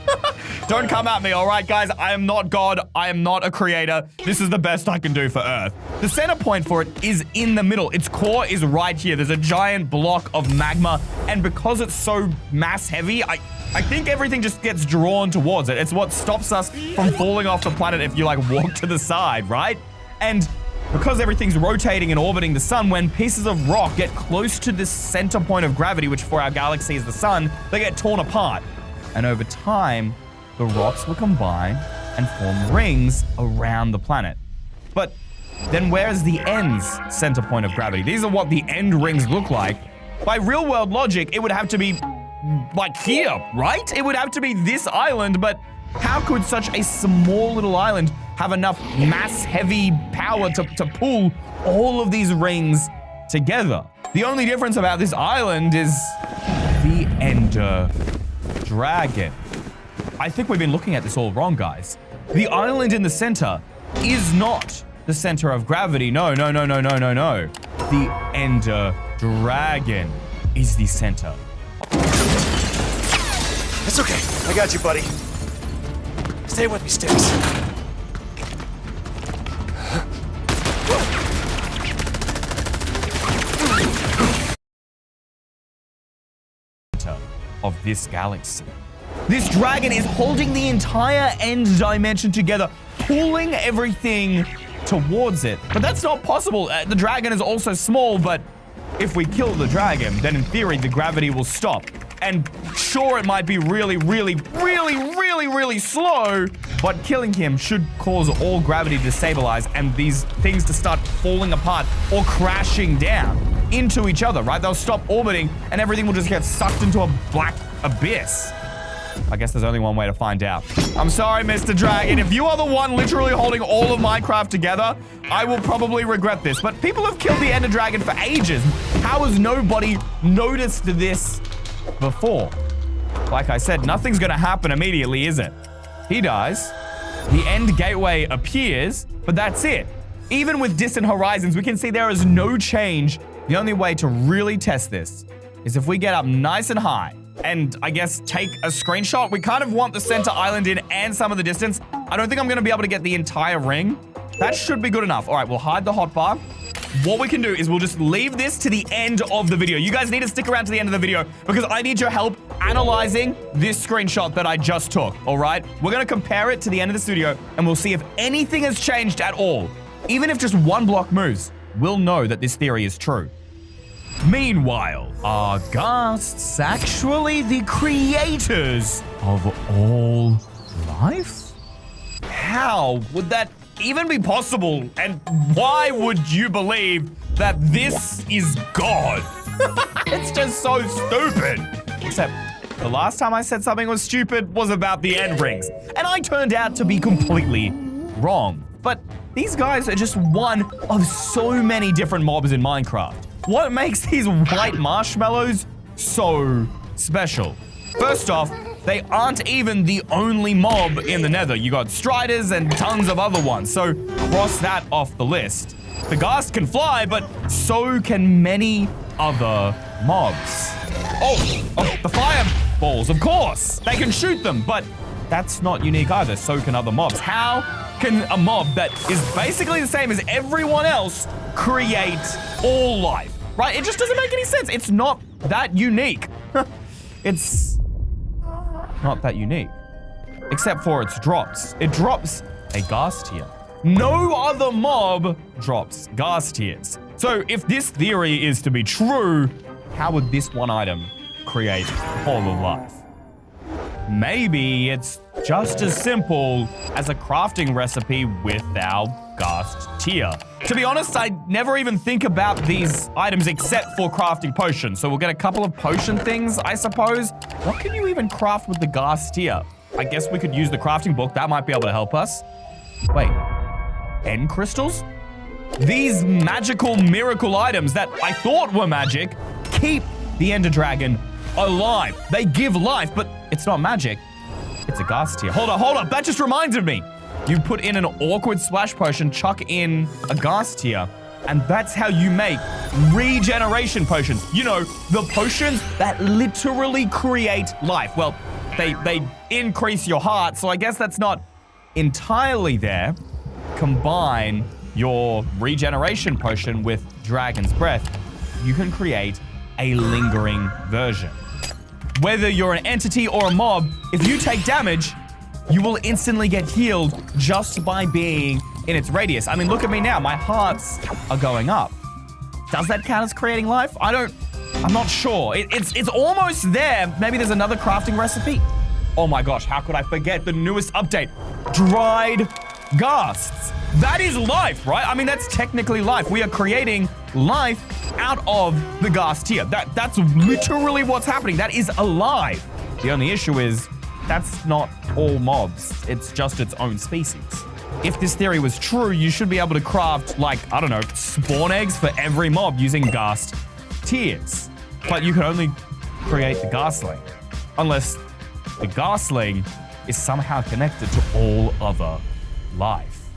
S1: Don't come at me, all right, guys? I am not God. I am not a creator. This is the best I can do for Earth. The center point for it is in the middle. Its core is right here. There's a giant block of magma, and because it's so mass heavy, I think everything just gets drawn towards it. It's what stops us from falling off the planet if you, like, walk to the side, right? And because everything's rotating and orbiting the sun, when pieces of rock get close to this center point of gravity, which for our galaxy is the sun, they get torn apart. And over time, the rocks will combine and form rings around the planet. But then where's the end's center point of gravity? These are what the end rings look like. By real world logic, it would have to be like here, right? It would have to be this island, but how could such a small little island have enough mass heavy power to pull all of these rings together? The only difference about this island is the Ender Dragon. I think we've been looking at this all wrong, guys. The island in the center is not the center of gravity. No. The Ender Dragon is the center.
S10: It's okay. I got you, buddy. Stay with me, Sticks.
S1: Of this galaxy. This dragon is holding the entire end dimension together, pulling everything towards it. But that's not possible. The dragon is also small, but if we kill the dragon, then in theory, the gravity will stop. And sure, it might be really slow, but killing him should cause all gravity to stabilize and these things to start falling apart or crashing down into each other, right? They'll stop orbiting and everything will just get sucked into a black abyss. I guess there's only one way to find out. I'm sorry, Mr. Dragon. If you are the one literally holding all of Minecraft together, I will probably regret this. But people have killed the Ender Dragon for ages. How has nobody noticed this before? Like I said, nothing's gonna happen immediately, is it? He dies. The End Gateway appears, but that's it. Even with distant horizons, we can see there is no change. The only way to really test this is if we get up nice and high and I guess take a screenshot. We kind of want the center island in and some of the distance. I don't think I'm gonna be able to get the entire ring. That should be good enough. All right, we'll hide the hotbar. What we can do is we'll just leave this to the end of the video. You guys need to stick around to the end of the video because I need your help analyzing this screenshot that I just took, all right? We're gonna compare it to the end of this video and we'll see if anything has changed at all. Even if just one block moves, we'll know that this theory is true. Meanwhile, are ghasts actually the creators of all life? How would that even be possible? And why would you believe that this is God? It's just so stupid. Except the last time I said something was stupid was about the end rings, and I turned out to be completely wrong. But these guys are just one of so many different mobs in Minecraft. What makes these white marshmallows so special? First off, they aren't even the only mob in the Nether. You got Striders and tons of other ones, so cross that off the list. The Ghast can fly, but so can many other mobs. Oh, the fireballs, of course. They can shoot them, but that's not unique either. So can other mobs. How can a mob that is basically the same as everyone else create all life, right? It just doesn't make any sense. It's not that unique. It's not that unique, except for its drops. It drops a Ghast tier. No other mob drops Ghast tiers. So if this theory is to be true, how would this one item create all of life? Maybe it's just as simple as a crafting recipe with our Ghast tier. To be honest, I never even think about these items except for crafting potions. So we'll get a couple of potion things, I suppose. What can you even craft with the Ghast tier? I guess we could use the crafting book. That might be able to help us. Wait, end crystals? These magical miracle items that I thought were magic keep the Ender Dragon alive. They give life, but it's not magic. It's a Ghast tier. Hold up. That just reminded me. You put in an awkward splash potion, chuck in a Ghast tier, and that's how you make regeneration potions. You know, the potions that literally create life. Well, they increase your heart, so I guess that's not entirely there. Combine your regeneration potion with Dragon's Breath, you can create a lingering version. Whether you're an entity or a mob, if you take damage, you will instantly get healed just by being in its radius. I mean, look at me now. My hearts are going up. Does that count as creating life? I'm not sure. It's almost there. Maybe there's another crafting recipe. Oh my gosh, how could I forget the newest update? Dried Ghasts. That is life, right? I mean, that's technically life. We are creating life out of the Ghast tier. That's literally what's happening. That is alive. The only issue is that's not all mobs. It's just its own species. If this theory was true, you should be able to craft, like, I don't know, spawn eggs for every mob using Ghast tiers. But you can only create the Ghastling, unless the Ghastling is somehow connected to all other life.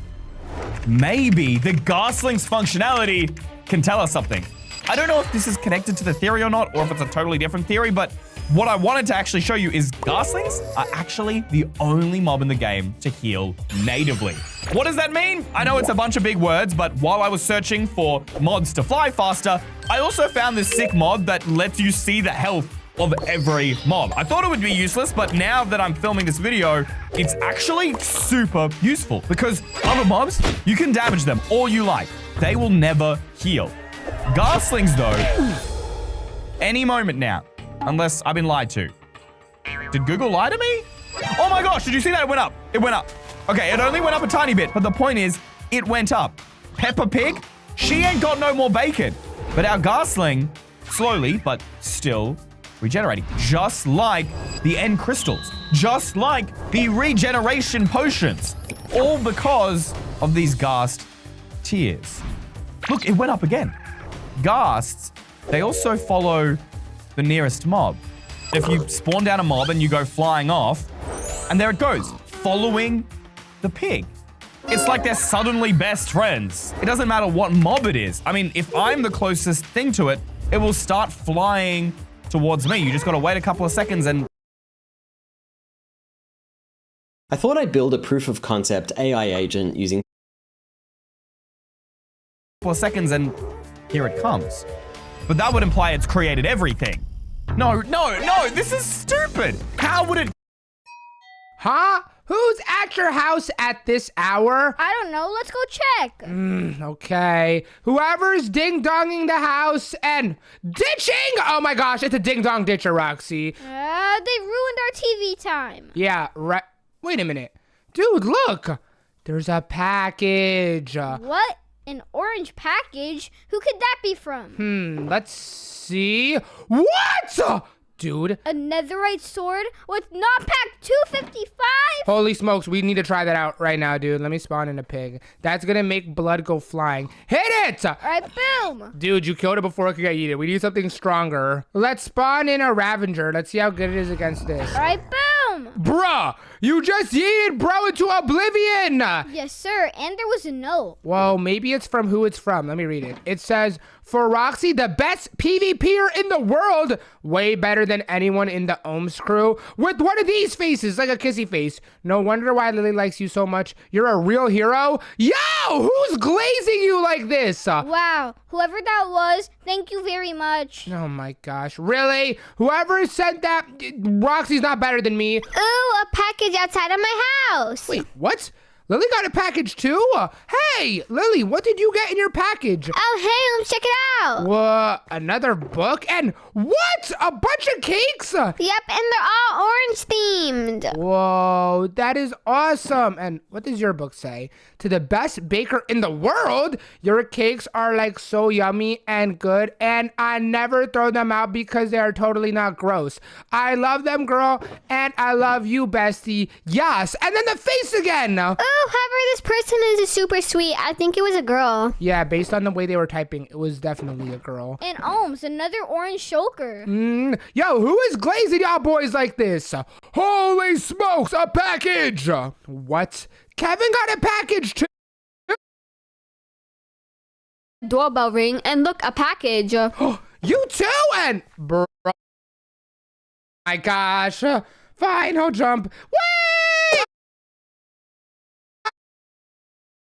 S1: Maybe the Ghasling's functionality can tell us something. I don't know if this is connected to the theory or not, or if it's a totally different theory, but what I wanted to actually show you is Ghaslings are actually the only mob in the game to heal natively. What does that mean? I know it's a bunch of big words, but while I was searching for mods to fly faster, I also found this sick mod that lets you see the health of every mob. I thought it would be useless, but now that I'm filming this video, it's actually super useful because other mobs, you can damage them all you like. They will never heal. Ghaslings, though, any moment now, unless I've been lied to. Did Google lie to me? Oh my gosh, did you see that? It went up. It went up. Okay, it only went up a tiny bit, but the point is, it went up. Peppa Pig, she ain't got no more bacon. But our Ghastling, slowly, but still regenerating. Just like the end crystals. Just like the regeneration potions. All because of these Ghast tiers. Look, it went up again. Ghasts, they also follow the nearest mob. If you spawn down a mob and you go flying off, and there it goes, following the pig. It's like they're suddenly best friends. It doesn't matter what mob it is. I mean, if I'm the closest thing to it, it will start flying towards me. You just gotta wait a couple of seconds and...
S11: I thought I'd build a proof of concept AI agent using
S1: and here it comes. But that would imply it's created everything. No, this is stupid. How would it...
S8: Huh? Who's at your house at this hour?
S12: I don't know. Let's go check.
S8: Okay. Whoever's ding-donging the house and ditching! Oh my gosh, it's a ding-dong ditcher, Roxy.
S12: They ruined our TV time.
S8: Yeah, right. Wait a minute. Dude, look. There's a package.
S12: What? An orange package? Who could that be from?
S8: Let's see. What? Dude.
S12: A netherite sword with knockback 255?
S8: Holy smokes, we need to try that out right now, dude. Let me spawn in a pig. That's gonna make blood go flying. Hit it!
S12: Alright, boom!
S8: Dude, you killed it before it could get eaten. We need something stronger. Let's spawn in a Ravager. Let's see how good it is against this.
S12: Alright, boom! awesome.
S8: Bruh, you just yeeted bro into oblivion.
S12: Yes, sir. And there was a note.
S8: Well, maybe it's from who it's from. Let me read it. It says, for Roxy, the best PvPer in the world, way better than anyone in the Ohms crew, with one of these faces, like a kissy face. No wonder why Lily likes you so much. You're a real hero. Yo, who's glazing you like this?
S12: Wow. Whoever that was, thank you very much.
S8: Oh my gosh, really? Whoever sent that, Roxy's not better than me.
S12: Ooh, a package outside of my house.
S8: Wait, what? Lily got a package too? Hey, Lily, what did you get in your package?
S12: Oh, hey, let's check it out.
S8: What? Another book? And what? A bunch of cakes?
S12: Yep, and they're all orange themed.
S8: Whoa, that is awesome. And what does your book say? To the best baker in the world, your cakes are like so yummy and good, and I never throw them out because they are totally not gross. I love them, girl, and I love you, bestie. Yes. And then the face again.
S12: Oh, whoever this person is super sweet. I think it was a girl.
S8: Yeah, based on the way they were typing, it was definitely a girl.
S12: And Ohms, another orange choker.
S8: Yo, who is glazing y'all boys like this? Holy smokes, a package! What? Kevin got a package too?
S12: Doorbell ring, and look, a package.
S8: You too? And bro, my gosh. Fine, I'll jump. Wait!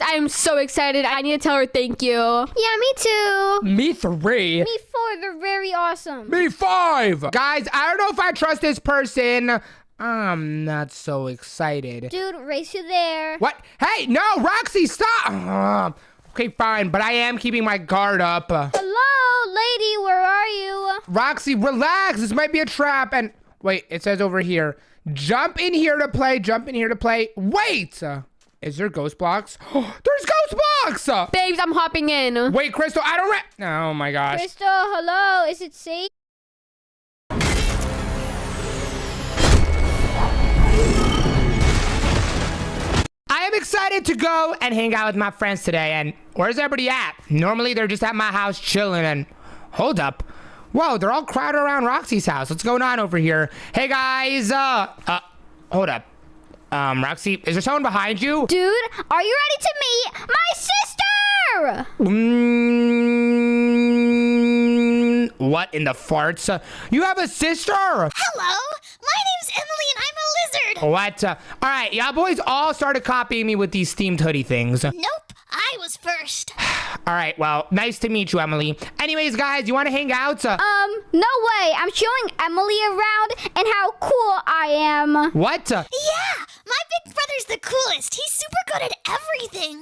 S12: I'm so excited. I need to tell her thank you. Yeah, me too.
S8: Me 3.
S12: Me 4. They're very awesome.
S8: Me 5. Guys, I don't know if I trust this person. I'm not so excited.
S12: Dude, race you there.
S8: What? Hey, no, Roxy, stop. Okay, fine, but I am keeping my guard up.
S12: Hello, lady, where are you?
S8: Roxy, relax. This might be a trap. And wait, it says over here, jump in here to play, jump in here to play. Wait. Is there ghost blocks? There's ghost blocks!
S12: Babes, I'm hopping in.
S8: Wait, Crystal, I don't oh my gosh.
S12: Crystal, hello, is it safe?
S8: I am excited to go and hang out with my friends today. And where's everybody at? Normally, they're just at my house chilling and... Hold up. Whoa, they're all crowded around Roxy's house. What's going on over here? Hey, guys. Hold up. Roxy, is there someone behind you?
S12: Dude, are you ready to meet my sister?
S8: What in the farts? You have a sister?
S13: Hello, my name's Emily and I'm a lizard.
S8: What? All right, y'all boys all started copying me with these themed hoodie things.
S13: Nope, I was first.
S8: All right, well, nice to meet you, Emily. Anyways, guys, you want to hang out?
S12: No way. I'm showing Emily around and how cool I am.
S8: What?
S13: Yeah, my big brother's the coolest. He's super good at everything.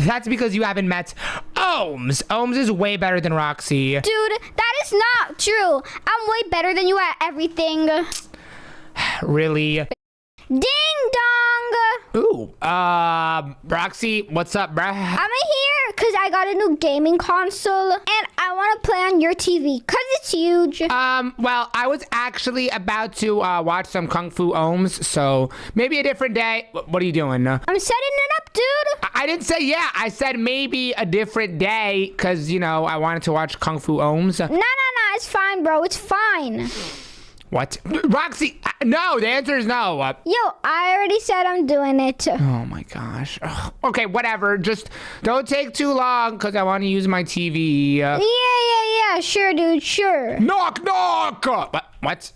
S8: That's because you haven't met Ohms. Ohms is way better than Roxy.
S12: Dude, that is not true. I'm way better than you at everything.
S8: Really?
S12: Ding dong!
S8: Ooh, Roxy, what's up, bruh?
S12: I'm here because I got a new gaming console and I want to play on your TV because it's huge.
S8: Well, I was actually about to watch some Kung Fu Ohms, so maybe a different day. What are you doing?
S12: I'm setting it up, dude.
S8: I didn't say yeah. I said maybe a different day because, you know, I wanted to watch Kung Fu Ohms.
S12: No, it's fine, bro. It's fine.
S8: What? Roxy, no, the answer is no.
S12: Yo, I already said I'm doing it.
S8: Oh my gosh. Ugh. Okay, whatever. Just don't take too long because I want to use my TV.
S12: Yeah. Sure, dude, sure.
S8: Knock. What?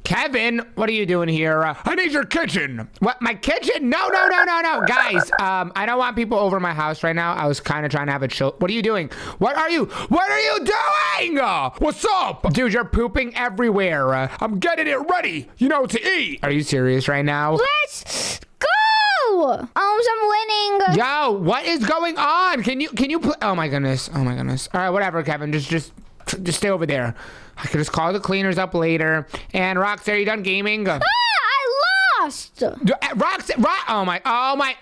S8: Kevin, what are you doing here? I need your kitchen. What, my kitchen? No. Guys, I don't want people over my house right now. I was kind of trying to have a chill. What are you doing? What are you doing? What's up? Dude, you're pooping everywhere. I'm getting it ready, to eat. Are you serious right now?
S12: Let's go! I'm winning.
S8: Yo, what is going on? Can you play? Oh my goodness. All right, whatever, Kevin. Just stay over there. I could just call the cleaners up later. And Roxy, are you done gaming?
S12: I lost.
S8: Roxy, oh my.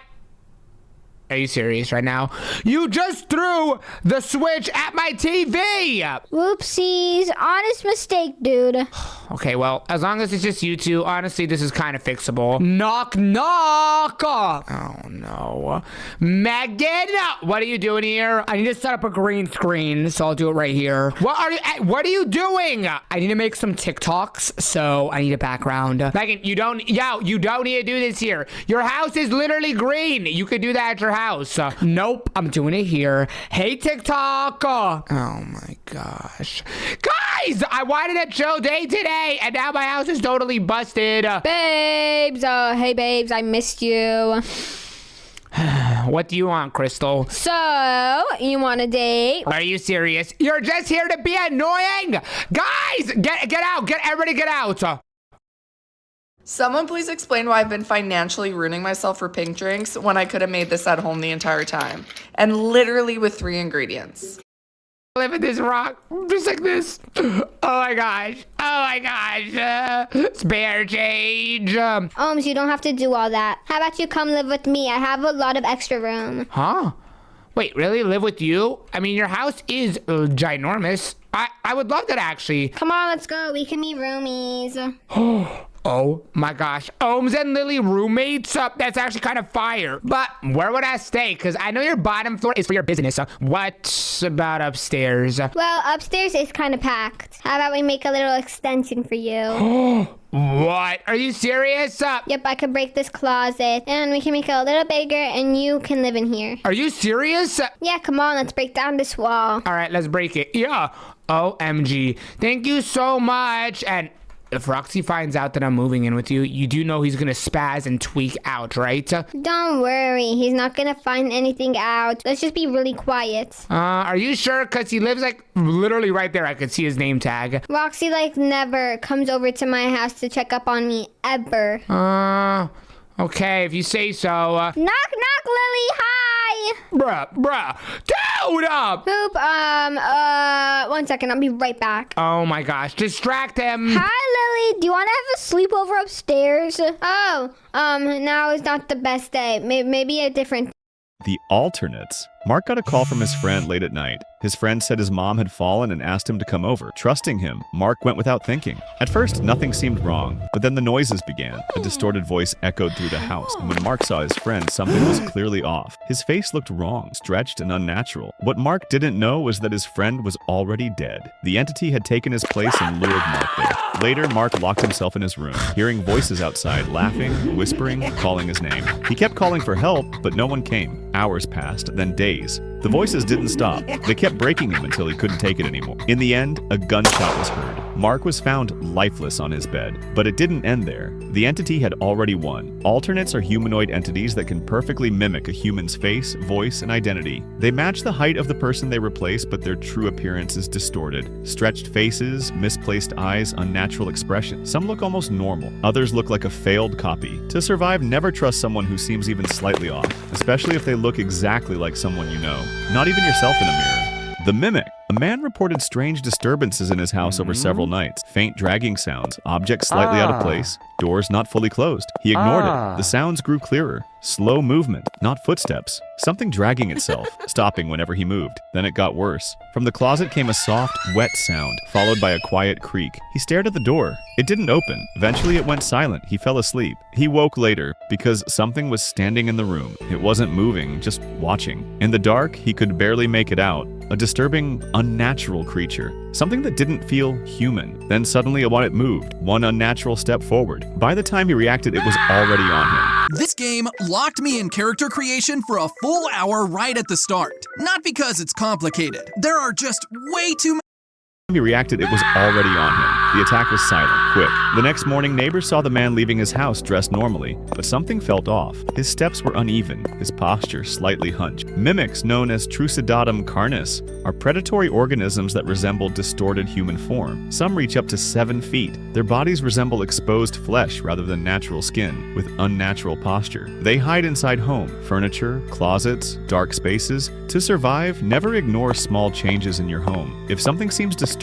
S8: Are you serious right now? You just threw the switch at my TV!
S12: Whoopsies. Honest mistake, dude.
S8: Okay, well, as long as it's just you two, honestly, this is kind of fixable. Knock, knock! Oh, no. Megan, what are you doing here?
S14: I need to set up a green screen, so I'll do it right here.
S8: What are you doing?
S14: I need to make some TikToks, so I need a background.
S8: Megan, you don't need to do this here. Your house is literally green. You could do that at your house.
S14: Nope, I'm doing it here. Hey, TikTok!
S8: Oh my gosh. Guys, I wanted a chill day today, and now my house is totally busted.
S12: Babes, hey babes, I missed you.
S8: What do you want, Crystal?
S12: So, you want a date?
S8: Are you serious? You're just here to be annoying? Guys, get out. Everybody get out.
S15: Someone please explain why I've been financially ruining myself for pink drinks when I could have made this at home the entire time. And literally with 3 ingredients.
S8: Live in this rock, just like this. Oh my gosh. Spare change.
S12: Ohms, you don't have to do all that. How about you come live with me? I have a lot of extra room.
S8: Huh? Wait, really? Live with you? I mean, your house is ginormous. I would love that, actually.
S12: Come on, let's go. We can be roomies.
S8: Oh my gosh. Ohms and Lily roommates? That's actually kind of fire. But where would I stay? Because I know your bottom floor is for your business. What about upstairs?
S12: Well, upstairs is kind of packed. How about we make a little extension for you?
S8: What? Are you serious?
S12: Yep, I could break this closet and we can make it a little bigger and you can live in here.
S8: Are you serious?
S12: Yeah, come on, let's break down this wall.
S8: All right, let's break it. Yeah. OMG. Thank you so much. And if Roxy finds out that I'm moving in with you, you do know he's gonna spaz and tweak out, right?
S12: Don't worry, he's not gonna find anything out. Let's just be really quiet.
S8: Are you sure? Because he lives like literally right there. I could see his name tag.
S12: Roxy never comes over to my house to check up on me, ever.
S8: Okay, if you say so.
S12: Knock, knock, Lily, hi!
S8: Bruh. Dude!
S12: Poop, 1 second, I'll be right back.
S8: Oh my gosh, distract him.
S12: Hi, Lily, do you want to have a sleepover upstairs? Oh, now is not the best day. Maybe a different.
S4: The alternates. Mark got a call from his friend late at night. His friend said his mom had fallen and asked him to come over. Trusting him, Mark went without thinking. At first, nothing seemed wrong, but then the noises began. A distorted voice echoed through the house, and when Mark saw his friend, something was clearly off. His face looked wrong, stretched and unnatural. What Mark didn't know was that his friend was already dead. The entity had taken his place and lured Mark there. Later, Mark locked himself in his room, hearing voices outside, laughing, whispering, calling his name. He kept calling for help, but no one came. Hours passed, then days. The voices didn't stop. They kept breaking him until he couldn't take it anymore. In the end, a gunshot was heard. Mark was found lifeless on his bed, but it didn't end there. The entity had already won. Alternates are humanoid entities that can perfectly mimic a human's face, voice, and identity. They match the height of the person they replace, but their true appearance is distorted. Stretched faces, misplaced eyes, unnatural expression. Some look almost normal. Others look like a failed copy. To survive, never trust someone who seems even slightly off, especially if they look exactly like someone you know. Not even yourself in a mirror. The Mimic. A man reported strange disturbances in his house over several nights. Faint dragging sounds, objects slightly out of place, doors not fully closed. He ignored it. The sounds grew clearer. Slow movement, not footsteps. Something dragging itself, stopping whenever he moved. Then it got worse. From the closet came a soft, wet sound, followed by a quiet creak. He stared at the door. It didn't open. Eventually it went silent. He fell asleep. He woke later because something was standing in the room. It wasn't moving, just watching. In the dark, he could barely make it out. A disturbing, unnatural creature. Something that didn't feel human. Then suddenly it moved, one unnatural step forward. By the time he reacted, it was already on him.
S16: This game locked me in character creation for a full hour right at the start. Not because it's complicated. There are just way too many.
S4: He reacted, it was already on him. The attack was silent, quick. The next morning, neighbors saw the man leaving his house dressed normally, but something felt off. His steps were uneven, his posture slightly hunched. Mimics, known as Trucidatum carnis, are predatory organisms that resemble distorted human form. Some reach up to 7 feet. Their bodies resemble exposed flesh rather than natural skin, with unnatural posture. They hide inside home, furniture, closets, dark spaces. To survive, never ignore small changes in your home. If something seems disturbed,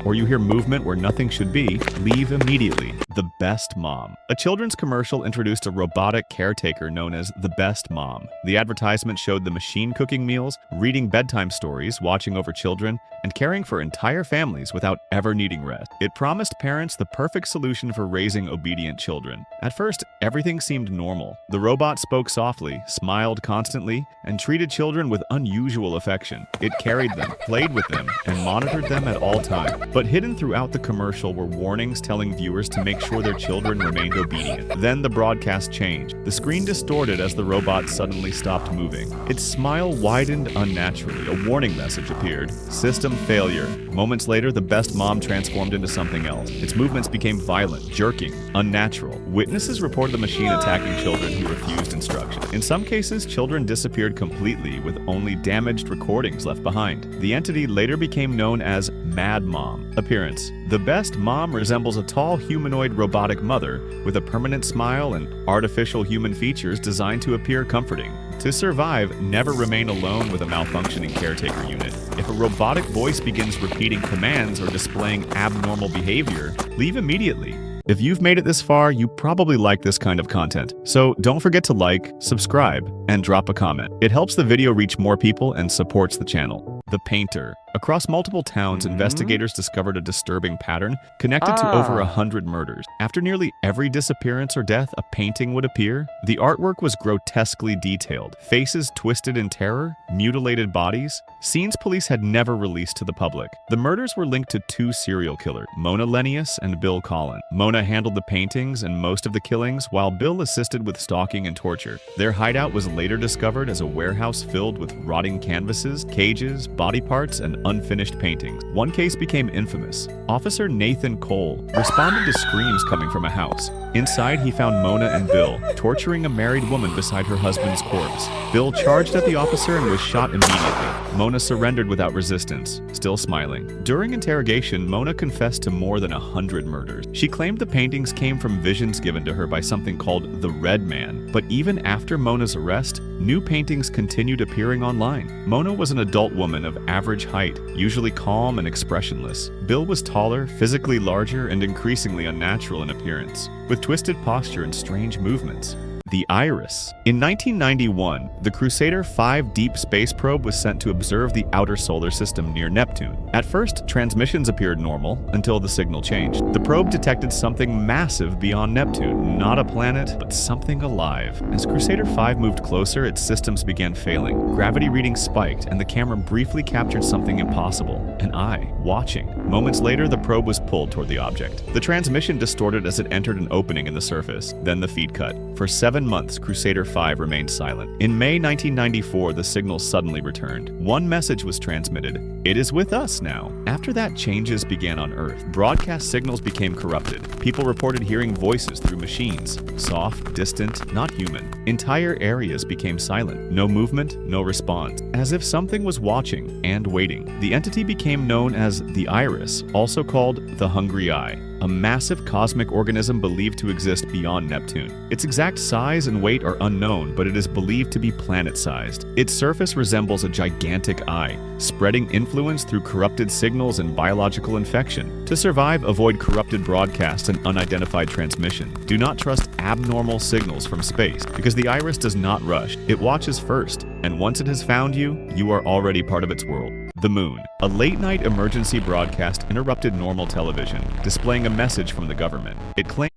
S4: or you hear movement where nothing should be, leave immediately. The Best Mom. A children's commercial introduced a robotic caretaker known as the Best Mom. The advertisement showed the machine cooking meals, reading bedtime stories, watching over children, and caring for entire families without ever needing rest. It promised parents the perfect solution for raising obedient children. At first, everything seemed normal. The robot spoke softly, smiled constantly, and treated children with unusual affection. It carried them, played with them, and monitored them at all times. But hidden throughout the commercial were warnings telling viewers to make sure their children remained obedient. Then the broadcast changed. The screen distorted as the robot suddenly stopped moving. Its smile widened unnaturally. A warning message appeared. System failure. Moments later, the Best Mom transformed into something else. Its movements became violent, jerking, unnatural. Witnesses reported the machine attacking children who refused instruction. In some cases, children disappeared completely with only damaged recordings left behind. The entity later became known as Mad Mom. Appearance. The Best Mom resembles a tall humanoid robotic mother with a permanent smile and artificial human features designed to appear comforting. To survive, never remain alone with a malfunctioning caretaker unit. If a robotic voice begins repeating commands or displaying abnormal behavior, leave immediately. If you've made it this far, you probably like this kind of content. So don't forget to like, subscribe, and drop a comment. It helps the video reach more people and supports the channel. The Painter. Across multiple towns, investigators discovered a disturbing pattern connected to over 100 murders. After nearly every disappearance or death, a painting would appear. The artwork was grotesquely detailed. Faces twisted in terror, mutilated bodies, scenes police had never released to the public. The murders were linked to two serial killers, Mona Lennius and Bill Collin. Mona handled the paintings and most of the killings, while Bill assisted with stalking and torture. Their hideout was later discovered as a warehouse filled with rotting canvases, cages, body parts, and unfinished paintings. One case became infamous. Officer Nathan Cole responded to screams coming from a house. Inside, he found Mona and Bill torturing a married woman beside her husband's corpse. Bill charged at the officer and was shot immediately. Mona surrendered without resistance, still smiling. During interrogation, Mona confessed to more than 100 murders. She claimed the paintings came from visions given to her by something called the Red Man. But even after Mona's arrest, new paintings continued appearing online. Mona was an adult woman of average height, usually calm and expressionless. Bill was taller, physically larger, and increasingly unnatural in appearance, with twisted posture and strange movements. The Iris. In 1991, the Crusader 5 deep space probe was sent to observe the outer solar system near Neptune. At first, transmissions appeared normal until the signal changed. The probe detected something massive beyond Neptune, not a planet, but something alive. As Crusader 5 moved closer, its systems began failing. Gravity readings spiked, and the camera briefly captured something impossible, an eye, watching. Moments later, the probe was pulled toward the object. The transmission distorted as it entered an opening in the surface. Then the feed cut. For 7 months, Crusader 5 remained silent. In May 1994, the signal suddenly returned. One message was transmitted: "It is with us now." After that, changes began on Earth. Broadcast signals became corrupted. People reported hearing voices through machines. Soft, distant, not human. Entire areas became silent. No movement, no response. As if something was watching and waiting. The entity became known as the Iris, also called the Hungry Eye. A massive cosmic organism believed to exist beyond Neptune. Its exact size and weight are unknown, but it is believed to be planet-sized. Its surface resembles a gigantic eye, spreading influence through corrupted signals and biological infection. To survive, avoid corrupted broadcasts and unidentified transmission. Do not trust abnormal signals from space, because the Iris does not rush. It watches first, and once it has found you, you are already part of its world. The Moon. A late-night emergency broadcast interrupted normal television, displaying a message from the government. It claimed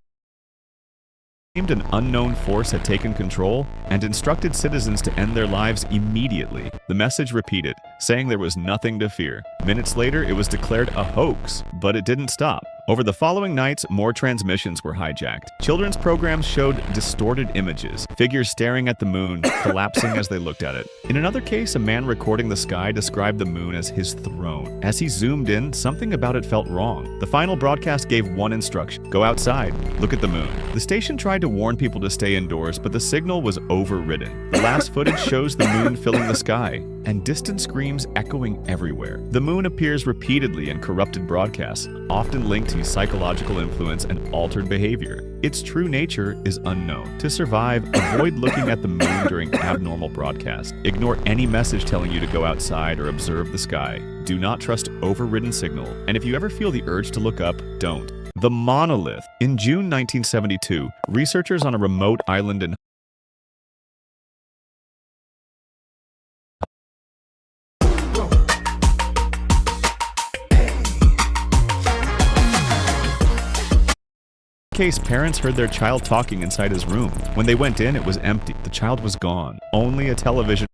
S4: an unknown force had taken control and instructed citizens to end their lives immediately. The message repeated, saying there was nothing to fear. Minutes later, it was declared a hoax, but it didn't stop. Over the following nights, more transmissions were hijacked. Children's programs showed distorted images, figures staring at the moon, collapsing as they looked at it. In another case, a man recording the sky described the moon as his throne. As he zoomed in, something about it felt wrong. The final broadcast gave one instruction: go outside, look at the moon. The station tried to warn people to stay indoors, but the signal was overridden. The last footage shows the moon filling the sky, and distant screams echoing everywhere. The moon appears repeatedly in corrupted broadcasts, often linked to psychological influence and altered behavior. Its true nature is unknown. To survive, avoid looking at the moon during abnormal broadcasts. Ignore any message telling you to go outside or observe the sky. Do not trust overridden signal, and if you ever feel the urge to look up, don't. the monolith. In June 1972, researchers on a remote island in case, parents heard their child talking inside his room. When they went in, it was empty. The child was gone. Only a television